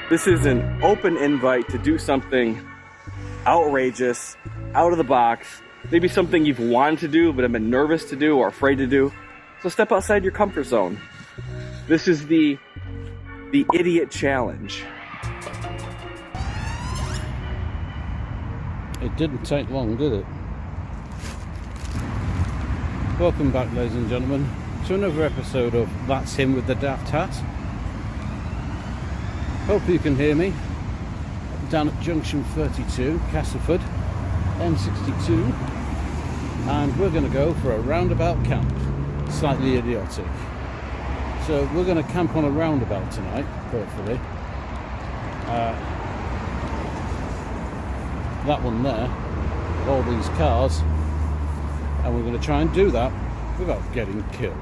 This is an open invite to do something outrageous, out of the box, maybe something you've wanted to do but have been nervous to do or afraid to do. So step outside your comfort zone. This is the Idiot Challenge. It didn't take long, did it? Welcome back, ladies and gentlemen, to another episode of That's Him with the Daft Hat. Hope you can hear me. Down at junction 32, Castleford, M62, and we're going to go for a roundabout camp. Slightly idiotic. So we're going to camp on a roundabout tonight, hopefully. That one there, all these cars, and we're going to try and do that without getting killed.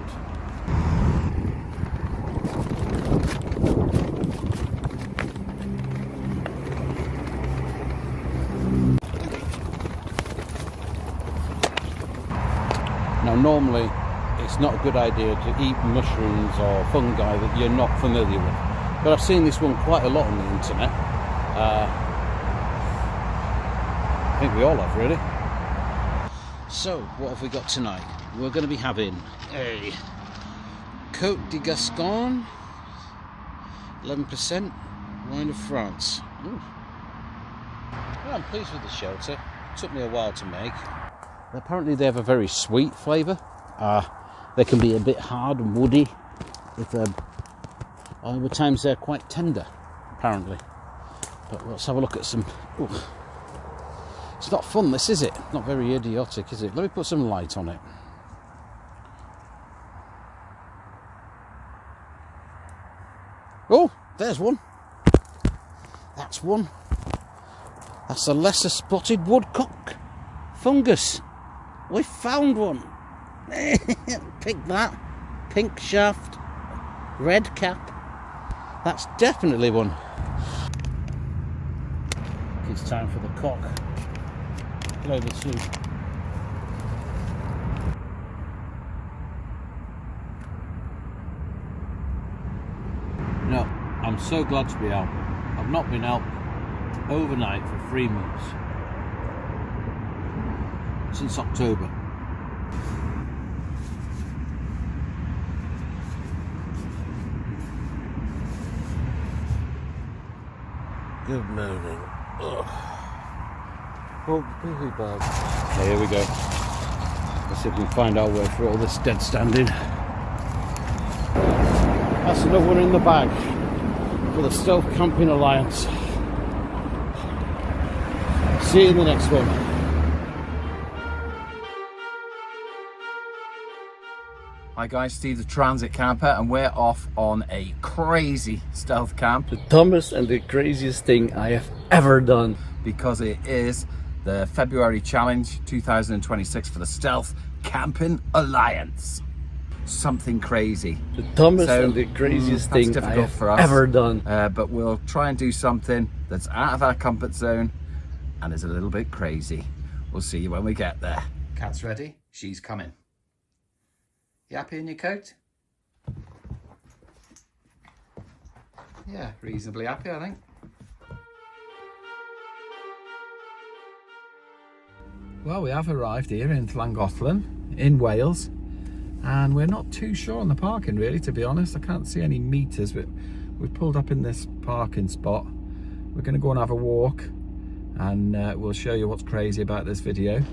Now normally it's not a good idea to eat mushrooms or fungi that you're not familiar with, but I've seen this one quite a lot on the internet. I think we all have, really. So what have we got tonight? We're going to be having a Côte de Gascon 11% wine of France. Ooh. Well, I'm pleased with the shelter. It took me a while to make. Apparently they have a very sweet flavour. They can be a bit hard and woody. Other times they're quite tender, apparently. But let's have a look at some. Ooh. It's not fun, this, is it? Not very idiotic, is it? Let me put some light on it. Oh, there's one. That's one. That's a lesser spotted woodcock fungus. We found one. Pick that. Pink shaft, red cap. That's definitely one. It's time for the cock. Play the soup. No, I'm so glad to be out. I've not been out overnight for 3 months. Since October. Good morning. Ugh. Oh, really bad. Okay, here we go. Let's see if we can find our way through all this dead standing. That's another one in the bag for the Stealth Camping Alliance. See you in the next one. Hi guys, Steve the Transit Camper, and we're off on a crazy stealth camp. The dumbest and the craziest thing I have ever done. Because it is the February Challenge 2026 for the Stealth Camping Alliance. Something crazy. The dumbest and the craziest thing I have ever done. But we'll try and do something that's out of our comfort zone and is a little bit crazy. We'll see you when we get there. Kat's ready, she's coming. You happy in your coat? Yeah, reasonably happy, I think. Well, we have arrived here in Llangollen, in Wales, and we're not too sure on the parking, really, to be honest. I can't see any meters, but we've pulled up in this parking spot. We're going to go and have a walk, and we'll show you what's crazy about this video.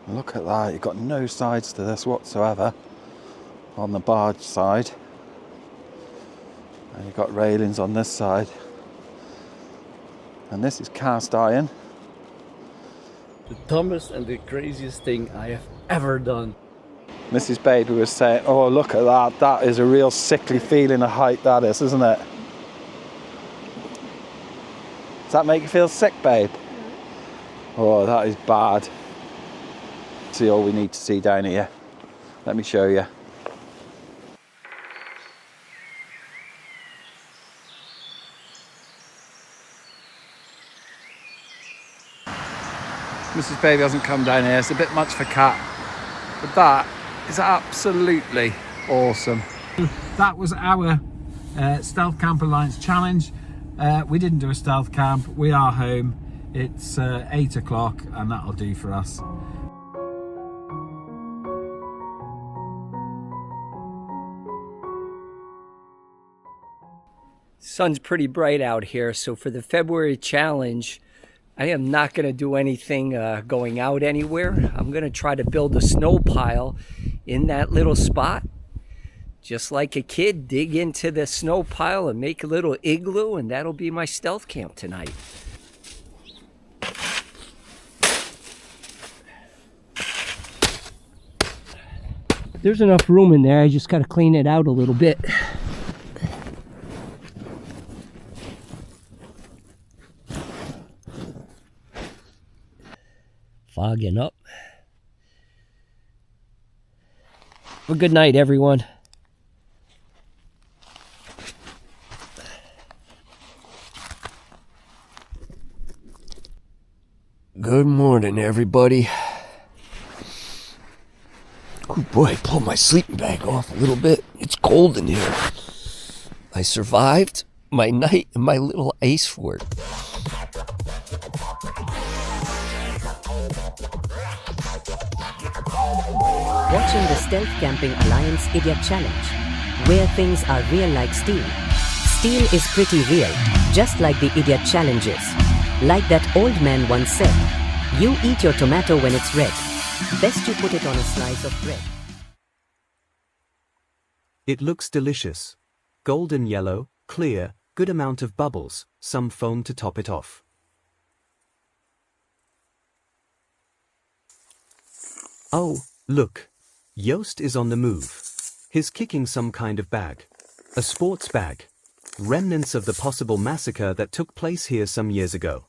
Look at that, you've got no sides to this whatsoever on the barge side, and you've got railings on this side, and this is cast iron. The dumbest and the craziest thing I have ever done. Mrs. Baby was saying, oh look at that, that is a real sickly feeling of height, that is, isn't it? Does that make you feel sick, babe? Oh, that is bad. See all we need to see down here. Let me show you. Mrs. Baby hasn't come down here. It's a bit much for Kat. but that is absolutely awesome. That was our Stealth Camp Alliance challenge. We didn't do a stealth camp. We are home. It's 8 o'clock and that'll do for us. Sun's pretty bright out here, so for the February challenge, I am not going to do anything going out anywhere. I'm going to try to build a snow pile in that little spot. Just like a kid, dig into the snow pile and make a little igloo, and that'll be my stealth camp tonight. There's enough room in there, I just got to clean it out a little bit. Fogging up. Well, good night, everyone. Good morning, everybody. Oh boy, I pulled my sleeping bag off a little bit. It's cold in here. I survived my night in my little ice fort. Watching the Stealth Camping Alliance Idiot Challenge, where things are real like steel. Steel is pretty real, just like the Idiot Challenges. Like that old man once said, you eat your tomato when it's red. Best you put it on a slice of bread. It looks delicious. Golden yellow, clear, good amount of bubbles, some foam to top it off. Oh, look. Yoast is on the move. He's kicking some kind of bag. A sports bag. Remnants of the possible massacre that took place here some years ago.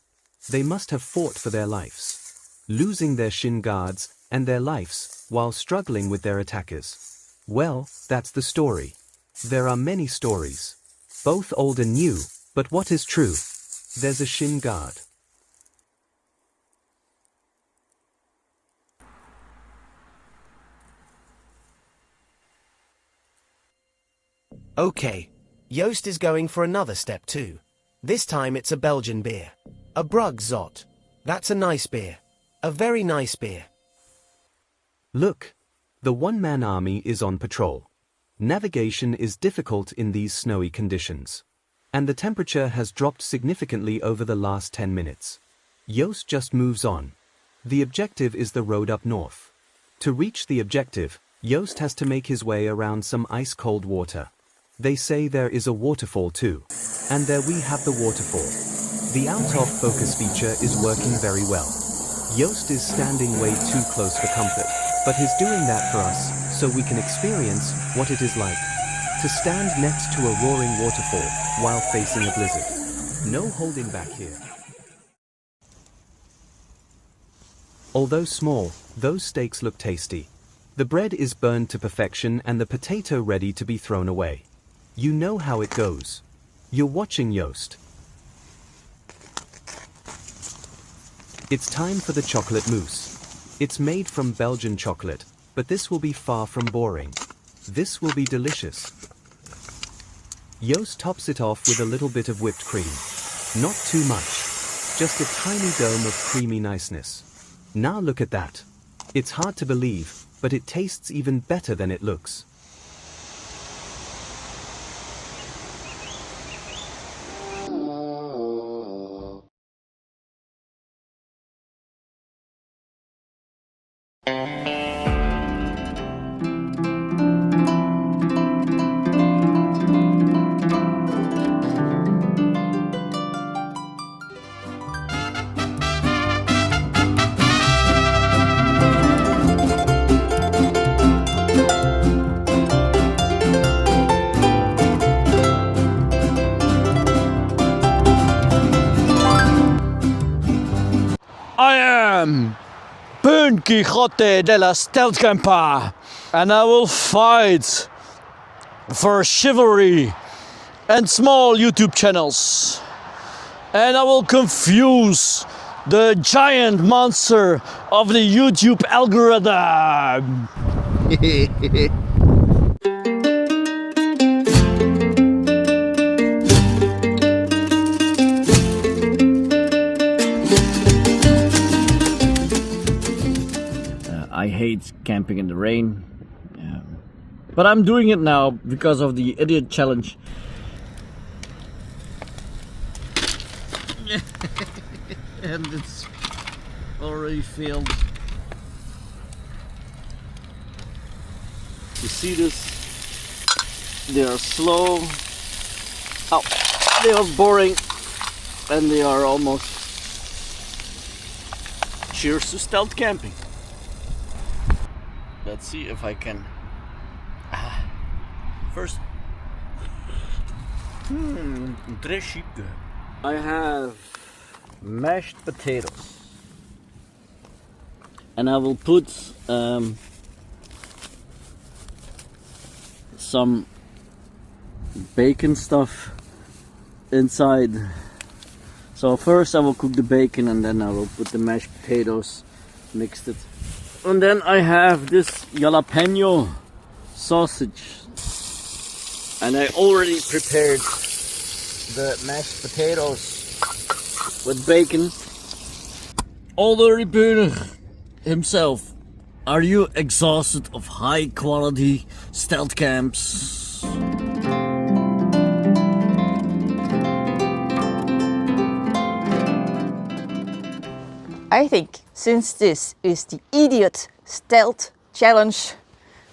They must have fought for their lives, losing their shin guards and their lives while struggling with their attackers. Well, that's the story. There are many stories, both old and new, but what is true? There's a shin guard. Okay, Yoast is going for another step too. This time it's a Belgian beer. A Brug Zot. That's a nice beer. A very nice beer. Look, the one-man army is on patrol. Navigation is difficult in these snowy conditions. And the temperature has dropped significantly over the last 10 minutes. Yoast just moves on. The objective is the road up north. To reach the objective, Yoast has to make his way around some ice-cold water. They say there is a waterfall too. And there we have the waterfall. The out-of-focus feature is working very well. Yoast is standing way too close for comfort, but he's doing that for us, so we can experience what it is like to stand next to a roaring waterfall while facing a blizzard. No holding back here. Although small, those steaks look tasty. The bread is burned to perfection and the potato ready to be thrown away. You know how it goes. You're watching Yoast. It's time for the chocolate mousse. It's made from Belgian chocolate, but this will be far from boring. This will be delicious. Yoast tops it off with a little bit of whipped cream. Not too much. Just a tiny dome of creamy niceness. Now look at that. It's hard to believe, but it tastes even better than it looks. I am BEUN Quixote de la Stealth Camper, and I will fight for chivalry and small YouTube channels. And I will confuse the giant monster of the YouTube algorithm. I hate camping in the rain, but I'm doing it now because of the idiot challenge. And it's already failed. You see this? They are slow. Oh, they are boring, and they are almost. Cheers to stealth camping. Let's see if I can. First. Très chic. I have mashed potatoes, and I will put some bacon stuff inside. So first I will cook the bacon, and then I will put the mashed potatoes, mixed it. And then I have this jalapeno sausage, and I already prepared the mashed potatoes with bacon. Alderly BEUN himself, are you exhausted of high quality stealth camps? I think since this is the Idiot Stealth Challenge,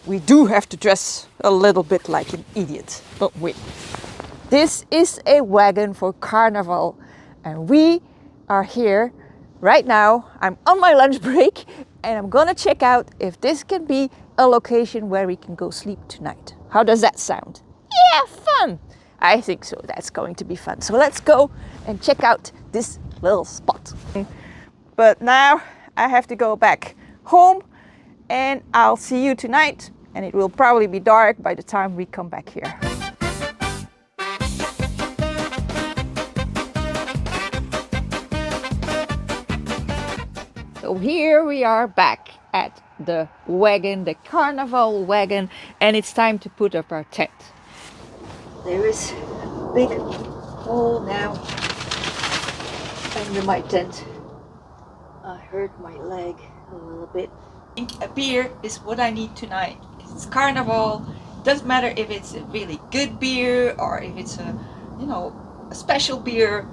we do have to dress a little bit like an idiot, don't we? This is a wagon for carnival, and we are here right now. I'm on my lunch break, and I'm gonna check out if this can be a location where we can go sleep tonight. How does that sound? Yeah, fun! I think so, that's going to be fun. So let's go and check out this little spot. But now I have to go back home, and I'll see you tonight, and it will probably be dark by the time we come back here. So here we are back at the wagon, the carnival wagon, and it's time to put up our tent. There is a big hole now under my tent. I hurt my leg a little bit. I think a beer is what I need tonight. It's carnival. It doesn't matter if it's a really good beer or if it's a, you know, a special beer.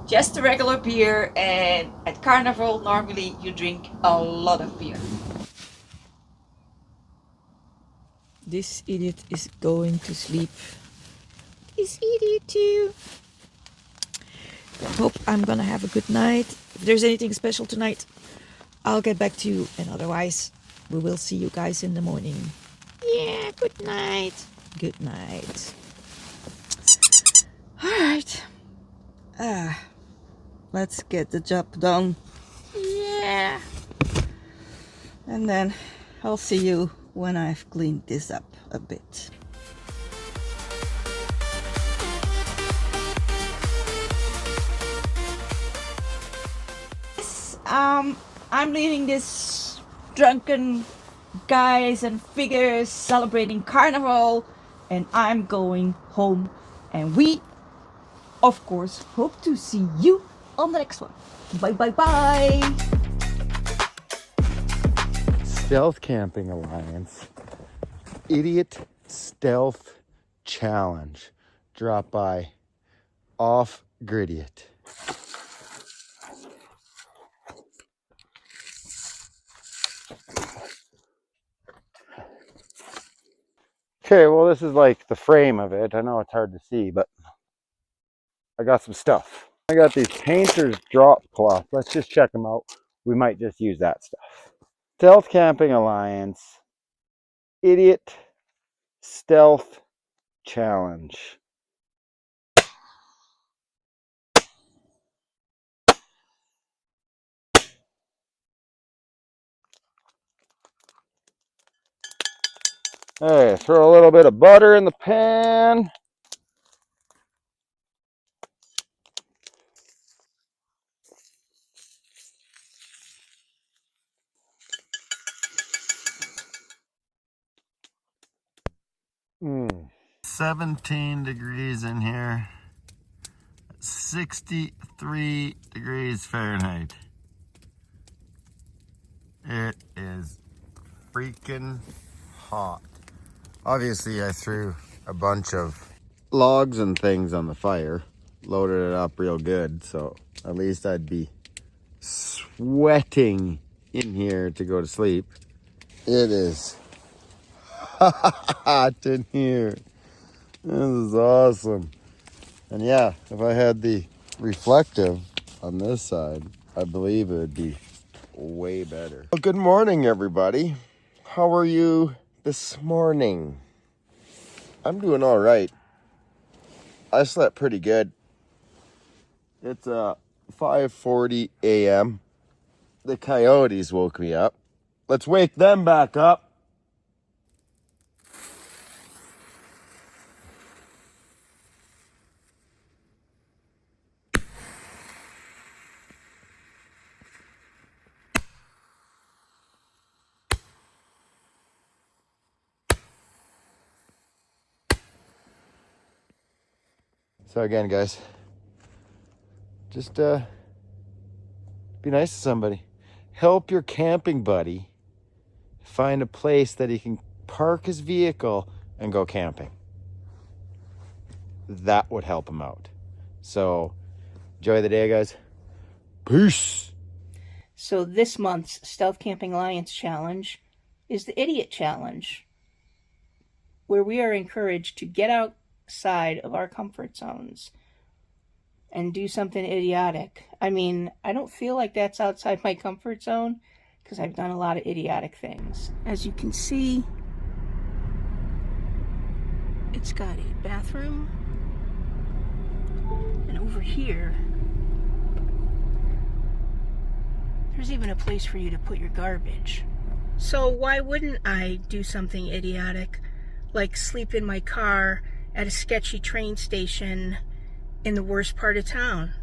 Just a regular beer, and at carnival normally you drink a lot of beer. This idiot is going to sleep. This idiot too. I hope I'm gonna have a good night. If there's anything special tonight, I'll get back to you, and otherwise we will see you guys in the morning. Yeah, good night. Good night. All right. Let's get the job done. Yeah. And then I'll see you when I've cleaned this up a bit. I'm leaving this drunken guys and figures celebrating carnival, and I'm going home, and we of course hope to see you on the next one. Bye bye bye. Stealth Camping Alliance Idiot Stealth Challenge. Drop by OFF-GRIDIOT. Okay, well, this is like the frame of it. I know it's hard to see, but I got some stuff. I got these painter's drop cloths. Let's just check them out. We might just use that stuff. Stealth Camping Alliance Idiot Stealth Challenge. Hey, throw a little bit of butter in the pan. 17 degrees in here. 63 degrees Fahrenheit. It is freaking hot. Obviously, I threw a bunch of logs and things on the fire, loaded it up real good, so at least I'd be sweating in here to go to sleep. It is hot in here. This is awesome. And yeah, if I had the reflective on this side, I believe it would be way better. Well, good morning, everybody. How are you this morning? I'm doing all right. I slept pretty good. It's 5:40 a.m. The coyotes woke me up. Let's wake them back up. So again, guys, just be nice to somebody. Help your camping buddy find a place that he can park his vehicle and go camping. That would help him out. So enjoy the day, guys. Peace. So this month's Stealth Camping Alliance challenge is the Idiot Challenge, where we are encouraged to get outside of our comfort zones and do something idiotic. I mean, I don't feel like that's outside my comfort zone because I've done a lot of idiotic things. As you can see, it's got a bathroom, and over here there's even a place for you to put your garbage. So why wouldn't I do something idiotic, like sleep in my car at a sketchy train station in the worst part of town?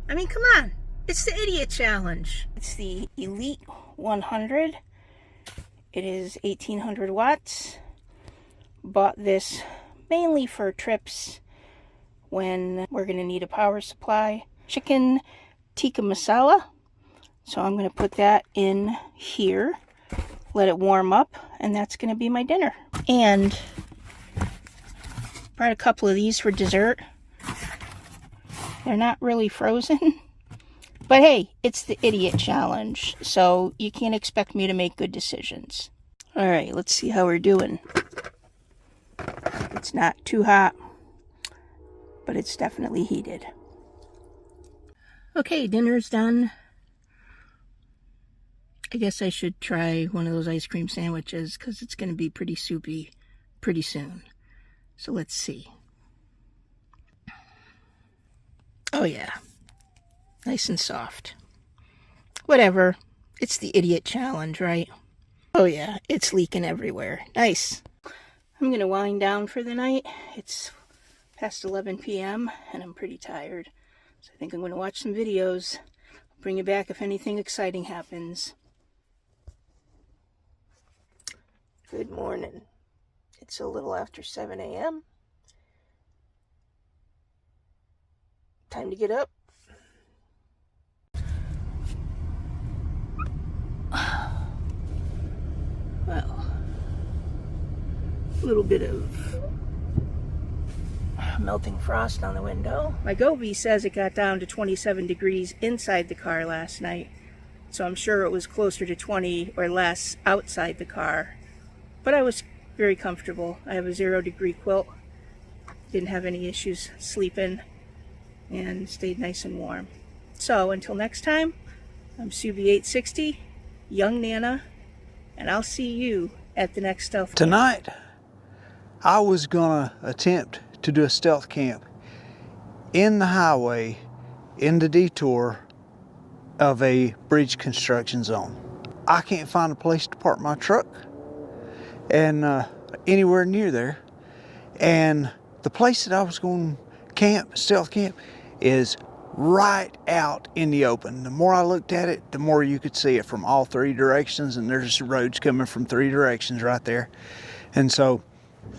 I mean, come on. It's the Idiot Challenge. It's the Elite 100. It is 1800 watts. Bought this mainly for trips when we're going to need a power supply. Chicken tikka masala. So I'm going to put that in here, let it warm up, and that's going to be my dinner. And brought a couple of these for dessert. They're not really frozen, but hey, it's the Idiot Challenge, so you can't expect me to make good decisions. All right, let's see how we're doing. It's not too hot, but it's definitely heated. Okay, dinner's done. I guess I should try one of those ice cream sandwiches because it's going to be pretty soupy pretty soon. So let's see. Oh yeah, nice and soft. Whatever, it's the Idiot Challenge, right? Oh yeah, it's leaking everywhere. Nice. I'm going to wind down for the night. It's past 11 p.m. and I'm pretty tired. So I think I'm going to watch some videos. Bring you back if anything exciting happens. Good morning. It's a little after 7 a.m. Time to get up. Well, a little bit of melting frost on the window. My Gobi says it got down to 27 degrees inside the car last night, so I'm sure it was closer to 20 or less outside the car. But I was very comfortable. I have a 0-degree quilt. Didn't have any issues sleeping and stayed nice and warm. So until next time, I'm Subi860, Young Nana, and I'll see you at the next stealth camp. Tonight, I was gonna attempt to do a stealth camp in the highway, in the detour of a bridge construction zone. I can't find a place to park my truck and anywhere near there. And the place that I was going to camp, stealth camp, is right out in the open. The more I looked at it, the more you could see it from all three directions, and there's roads coming from three directions right there. And so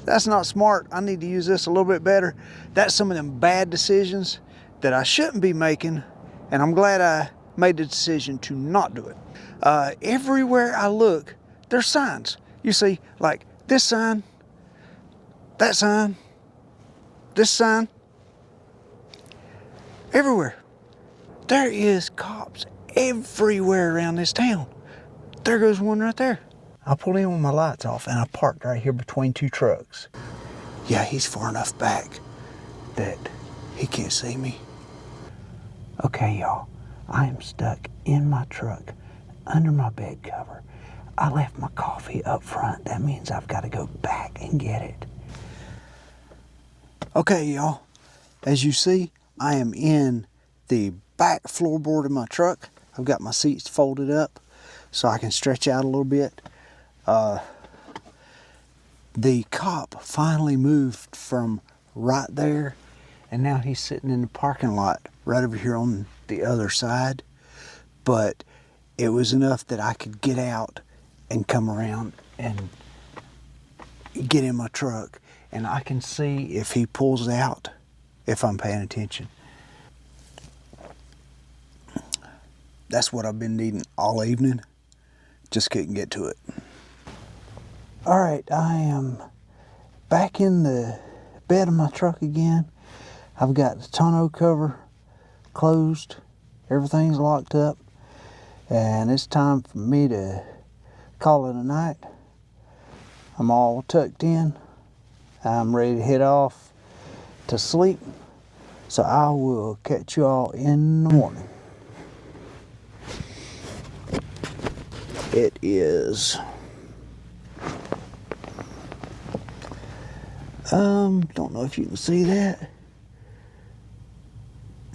That's not smart. I need to use this a little bit better. That's some of them bad decisions that I shouldn't be making, and I'm glad I made the decision to not do it. Everywhere I look, there's signs. You see, like this sign, that sign, this sign, everywhere. There is cops everywhere around this town. There goes one right there. I pulled in with my lights off and I parked right here between two trucks. Yeah, he's far enough back that he can't see me. Okay, y'all, I am stuck in my truck under my bed cover. I left my coffee up front. That means I've got to go back and get it. Okay, y'all, as you see, I am in the back floorboard of my truck. I've got my seats folded up so I can stretch out a little bit. The cop finally moved from right there, and now he's sitting in the parking lot right over here on the other side. But it was enough that I could get out and come around and get in my truck, and I can see if he pulls out, if I'm paying attention. That's what I've been needing all evening. Just couldn't get to it. All right, I am back in the bed of my truck again. I've got the tonneau cover closed. Everything's locked up. And it's time for me to call it a night. I'm all tucked in. I'm ready to head off to sleep. So I will catch you all in the morning. It is don't know if you can see that.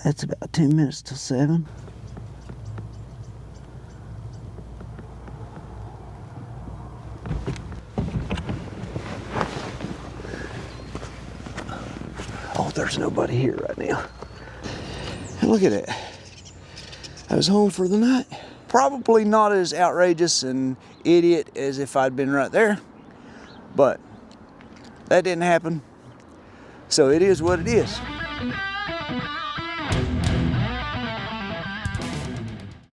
That's about 10 minutes to 7. Oh, there's nobody here right now. And look at it. I was home for the night. Probably not as outrageous and idiot as if I'd been right there, but that didn't happen. So it is what it is.